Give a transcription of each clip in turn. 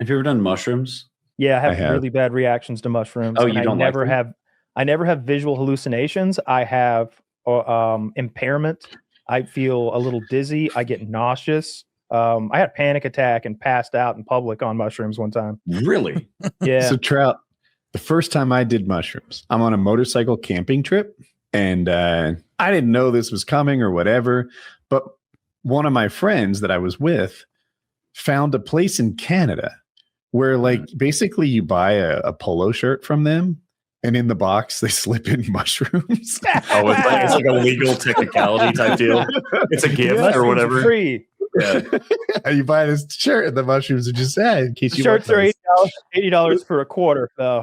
Have you ever done mushrooms? Yeah, I have really bad reactions to mushrooms. Oh, you don't like them? I never have visual hallucinations. I have impairment. I feel a little dizzy. I get nauseous. I had a panic attack and passed out in public on mushrooms one time. Really? Yeah. So Trout, the first time I did mushrooms, I'm on a motorcycle camping trip, and I didn't know this was coming or whatever, but one of my friends that I was with found a place in Canada where like basically you buy a polo shirt from them, and in the box they slip in mushrooms. Oh, it's like a legal technicality type deal. It's a gift or whatever. Free. Yeah. You buy this shirt and the mushrooms are just in case you shirts are $80 for a quarter. So,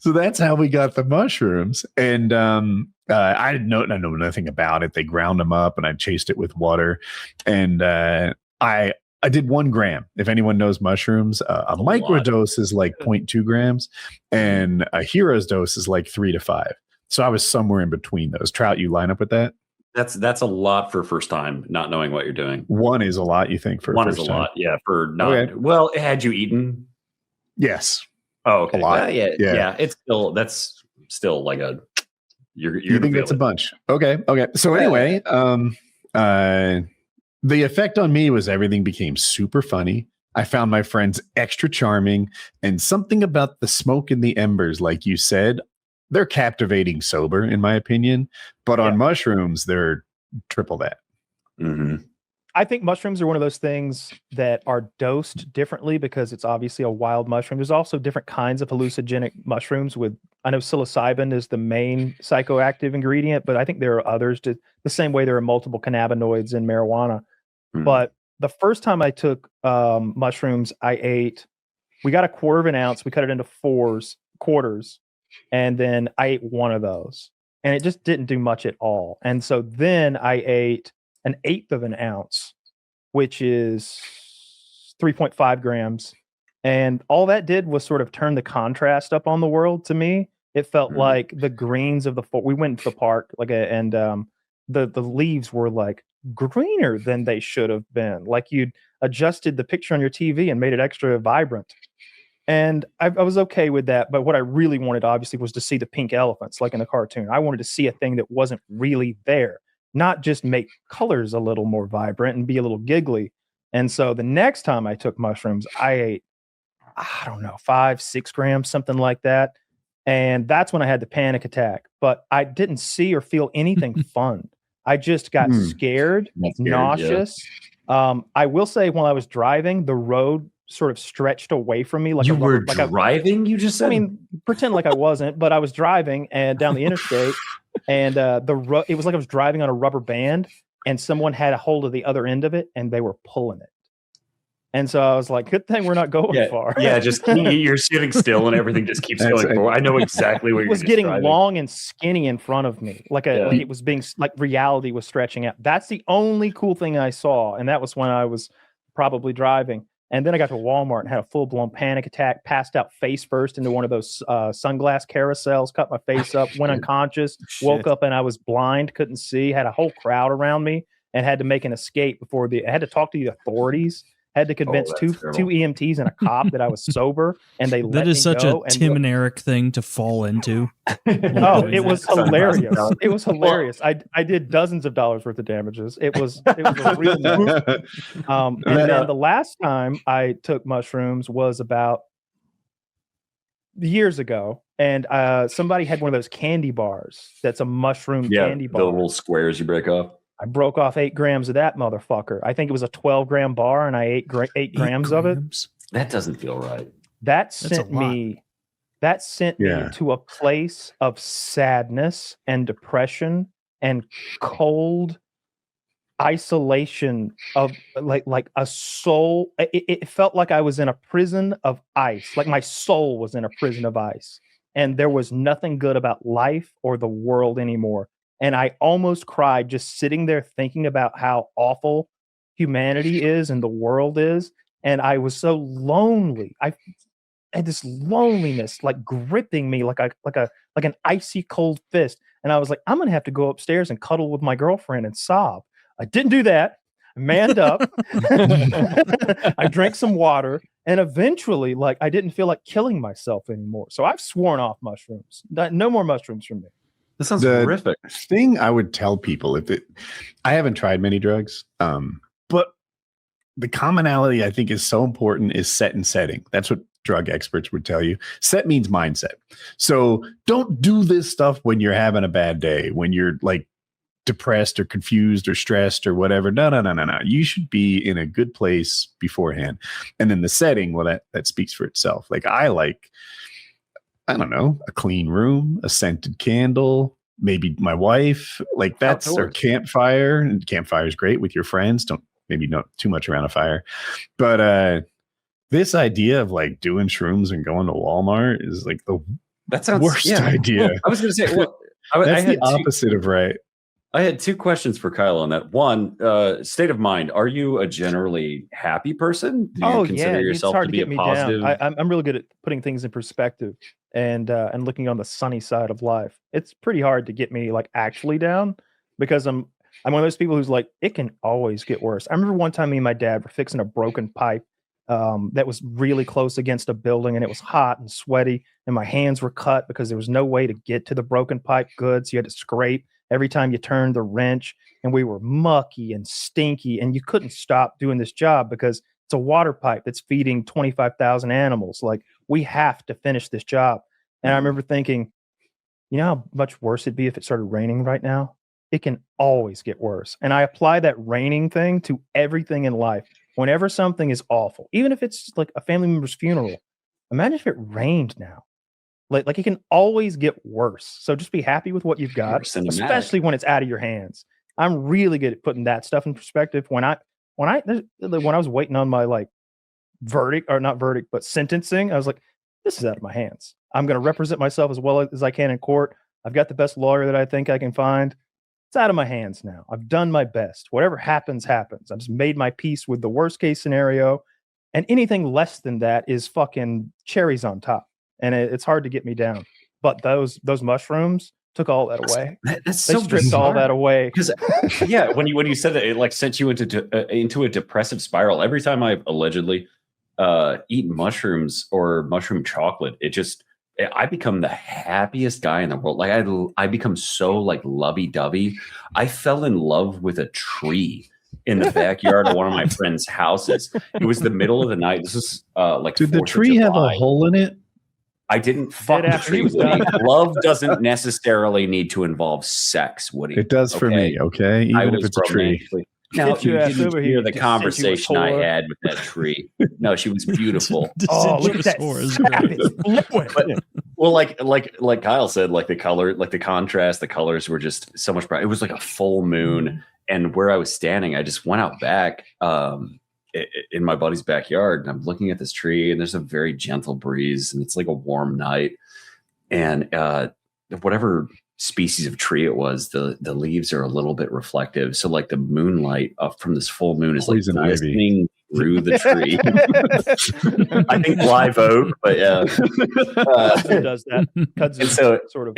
so that's how we got the mushrooms. And I know nothing about it. They ground them up and I chased it with water. And I did 1 gram. If anyone knows mushrooms, a microdose is like 0.2 grams and a hero's dose is like 3 to 5. So I was somewhere in between those. Trout, you line up with that? That's a lot for first time, not knowing what you're doing. 1 is a lot, you think? For one first is a time? lot, yeah. For not well, had you eaten? Yes. Oh, okay. A lot. Yeah. It's still like a. You think that's a bunch? Okay. So anyway, the effect on me was everything became super funny. I found my friends extra charming, and something about the smoke and the embers, like you said. They're captivating sober, in my opinion, but on mushrooms, they're triple that. Mm-hmm. I think mushrooms are one of those things that are dosed differently because it's obviously a wild mushroom. There's also different kinds of hallucinogenic mushrooms I know psilocybin is the main psychoactive ingredient, but I think there are others the same way there are multiple cannabinoids in marijuana. Mm. But the first time I took mushrooms, we got a quarter of an ounce, we cut it into quarters. And then I ate 1 of those and it just didn't do much at all. And so then I ate 1/8 of an ounce, which is 3.5 grams. And all that did was sort of turn the contrast up on the world to me. It felt like the greens of we went to the park and the leaves were like greener than they should have been. Like you'd adjusted the picture on your TV and made it extra vibrant. And I was okay with that. But what I really wanted, obviously, was to see the pink elephants like in the cartoon. I wanted to see a thing that wasn't really there, not just make colors a little more vibrant and be a little giggly. And so the next time I took mushrooms, I ate, 5-6 grams, something like that. And that's when I had the panic attack. But I didn't see or feel anything fun. I just got scared, nauseous. Yeah. I will say while I was driving, the road sort of stretched away from me. You were driving? You just said? I mean, pretend like I wasn't, but I was driving and down the interstate, and it was like I was driving on a rubber band, and someone had a hold of the other end of it, and they were pulling it. And so I was like, good thing we're not going far. Yeah, just you're sitting still, and everything just keeps going forward. I know exactly what you're describing. It was getting long and skinny in front of me, like it was being like reality was stretching out. That's the only cool thing I saw, and that was when I was probably driving. And then I got to Walmart and had a full-blown panic attack, passed out face first into one of those sunglass carousels, cut my face up, went unconscious, woke up and I was blind, couldn't see, had a whole crowd around me and had to make an escape before I had to talk to the authorities, had to convince two EMTs and a cop that I was sober, and they let me go. That is such a Tim and Eric thing to fall into. It was hilarious. It was hilarious. I did dozens of dollars worth of damages. It was a real move. And then the last time I took mushrooms was about years ago, and somebody had one of those candy bars. That's a mushroom candy bar. The little squares you break off. I broke off 8 grams of that motherfucker. I think it was a 12-gram bar, and I ate 8 grams of it. That doesn't feel right. That sent me to a place of sadness and depression and cold isolation of like a soul. It felt like I was in a prison of ice, like my soul was in a prison of ice, and there was nothing good about life or the world anymore. And I almost cried just sitting there thinking about how awful humanity is and the world is. And I was so lonely. I had this loneliness like gripping me like an icy cold fist. And I was like, I'm gonna have to go upstairs and cuddle with my girlfriend and sob. I didn't do that. manned up. I drank some water, and eventually, like, I didn't feel like killing myself anymore. So I've sworn off mushrooms. No more mushrooms for me. That sounds horrific. Thing I would tell people, I haven't tried many drugs, but the commonality I think is so important is set and setting. That's what drug experts would tell you. Set means mindset. So don't do this stuff when you're having a bad day, when you're like depressed or confused or stressed or whatever. No. You should be in a good place beforehand. And then the setting, well, that speaks for itself. Like I don't know, a clean room, a scented candle, maybe my wife, like that's our campfire. And campfire is great with your friends. Maybe not too much around a fire. But this idea of like doing shrooms and going to Walmart is like the worst idea. I was going to say, that's the opposite of right. I had two questions for Kyle on that. One, state of mind. Are you a generally happy person? Do you consider yourself to be a positive? I'm really good at putting things in perspective and looking on the sunny side of life. It's pretty hard to get me like actually down because I'm one of those people who's like, it can always get worse. I remember one time me and my dad were fixing a broken pipe that was really close against a building, and it was hot and sweaty, and my hands were cut because there was no way to get to the broken pipe good. So you had to scrape every time you turned the wrench, and we were mucky and stinky, and you couldn't stop doing this job because it's a water pipe that's feeding 25,000 animals. Like, we have to finish this job. And I remember thinking, you know how much worse it'd be if it started raining right now? It can always get worse. And I apply that raining thing to everything in life. Whenever something is awful, even if it's like a family member's funeral, imagine if it rained now. Like it can always get worse. So just be happy with what you've got, especially when it's out of your hands. I'm really good at putting that stuff in perspective. When I was waiting on my like but sentencing, I was like, this is out of my hands. I'm going to represent myself as well as I can in court. I've got the best lawyer that I think I can find. It's out of my hands now. I've done my best. Whatever happens, happens. I've just made my peace with the worst case scenario. And anything less than that is fucking cherries on top. And it's hard to get me down. But those mushrooms took all that away. That's they so stripped bizarre. all that away. Because when you said that, it like sent you into a depressive spiral. Every time I've allegedly eaten mushrooms or mushroom chocolate, I become the happiest guy in the world. Like I become so like lovey-dovey. I fell in love with a tree in the backyard of one of my friend's houses. It was the middle of the night. This is did the tree have a hole in it? I didn't fuck the tree, Woody. Love doesn't necessarily need to involve sex, Woody. It does for me, okay? Even if it's a tree. Now, you didn't hear the conversation I had with that tree. No, she was beautiful. Oh, look at that. Well, like Kyle said, like the color, like the contrast, the colors were just so much bright. It was like a full moon. And where I was standing, I just went out back in my buddy's backyard, and I'm looking at this tree, and there's a very gentle breeze, and it's like a warm night. And whatever species of tree it was, the leaves are a little bit reflective. So like the moonlight up from this full moon is like glistening through the tree. I think live oak, but yeah. It does that. Kudzu so sort of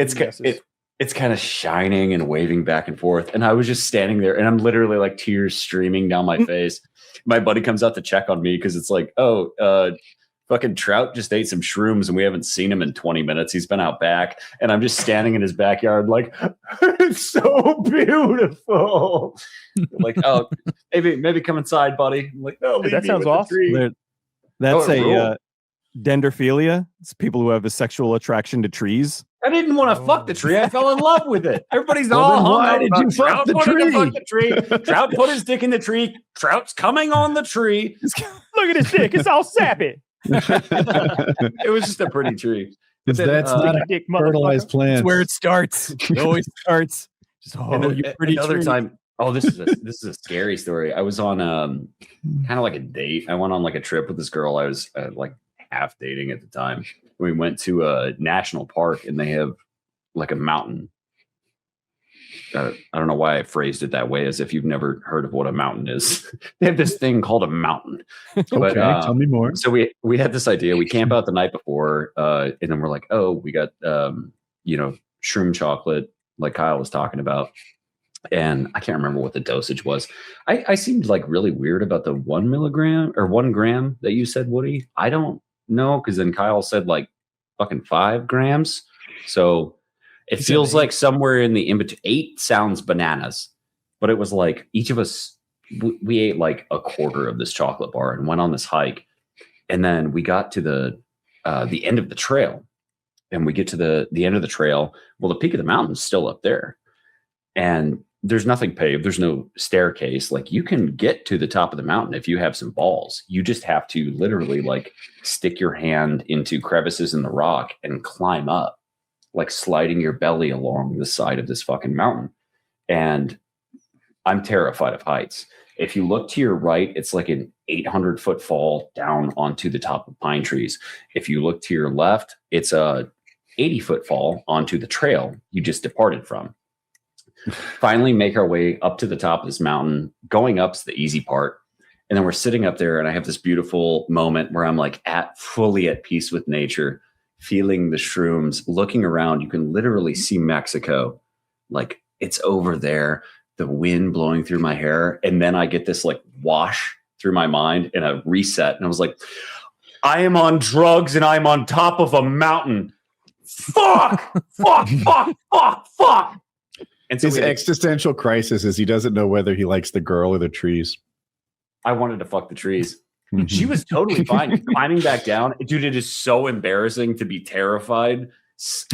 it's kind of shining and waving back and forth. And I was just standing there, and I'm literally like tears streaming down my face. My buddy comes out to check on me because it's like, fucking Trout just ate some shrooms and we haven't seen him in 20 minutes. He's been out back, and I'm just standing in his backyard like, it's so beautiful. Like, oh, maybe come inside, buddy. I'm like, no, that sounds awesome. That's dendrophilia. It's people who have a sexual attraction to trees. I didn't want to fuck the tree. I fell in love with it. Everybody's why did you fuck the tree? Trout put his dick in the tree. Trout's coming on the tree. Look at his dick. It's all sappy. It was just a pretty tree. That's not a fertilized plant. That's where it starts. It always starts. Just, you pretty another tree. time. Oh, this is a scary story. I was on kind of like a date. I went on like a trip with this girl I was like half dating at the time. We went to a national park, and they have like a mountain. I don't know why I phrased it that way, as if you've never heard of what a mountain is. They have this thing called a mountain. Okay, tell me more. So we had this idea. We camp out the night before, and then we're like, oh, we got shroom chocolate, like Kyle was talking about. And I can't remember what the dosage was. I seemed like really weird about the 1 milligram or 1 gram that you said, Woody. I don't know, because then Kyle said like fucking 5 grams. So it feels like somewhere in the in-between. 8 sounds bananas, but it was like each of us, we ate like a quarter of this chocolate bar and went on this hike. And then we got to the end of the trail, and we get to the end of the trail. Well, the peak of the mountain is still up there, and there's nothing paved. There's no staircase. Like, you can get to the top of the mountain if you have some balls. You just have to literally like stick your hand into crevices in the rock and climb up, like sliding your belly along the side of this fucking mountain. And I'm terrified of heights. If you look to your right, it's like an 800-foot fall down onto the top of pine trees. If you look to your left, it's a 80-foot fall onto the trail you just departed from. Finally make our way up to the top of this mountain. Going up's the easy part. And then we're sitting up there, and I have this beautiful moment where I'm like fully at peace with nature, feeling the shrooms, looking around. You can literally see Mexico. Like, it's over there, the wind blowing through my hair. And then I get this like wash through my mind and a reset. And I was like, I am on drugs and I'm on top of a mountain. Fuck, fuck, fuck, fuck, fuck. And so his existential crisis is he doesn't know whether he likes the girl or the trees. I wanted to fuck the trees. She was totally fine climbing back down. Dude, it is so embarrassing to be terrified,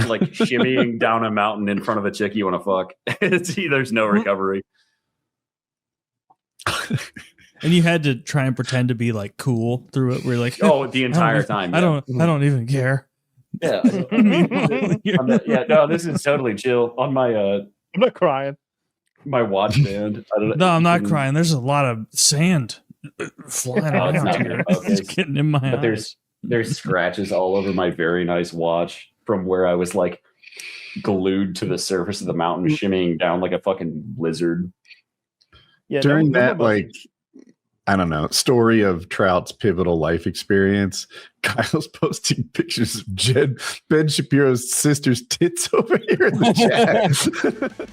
like shimmying down a mountain in front of a chick you want to fuck. There's no recovery. And you had to try and pretend to be like cool through it. We're like, oh, the entire time. I don't even care. Yeah. No, this is totally chill. On my I'm not crying. My watch band. No, I'm not crying. There's a lot of sand flying around here. Okay. It's getting in my eyes. There's scratches all over my very nice watch from where I was like glued to the surface of the mountain, shimmying down like a fucking lizard. Yeah, during that, like, I don't know, story of Trout's pivotal life experience, Kyle's posting pictures of Ben Shapiro's sister's tits over here in the chat.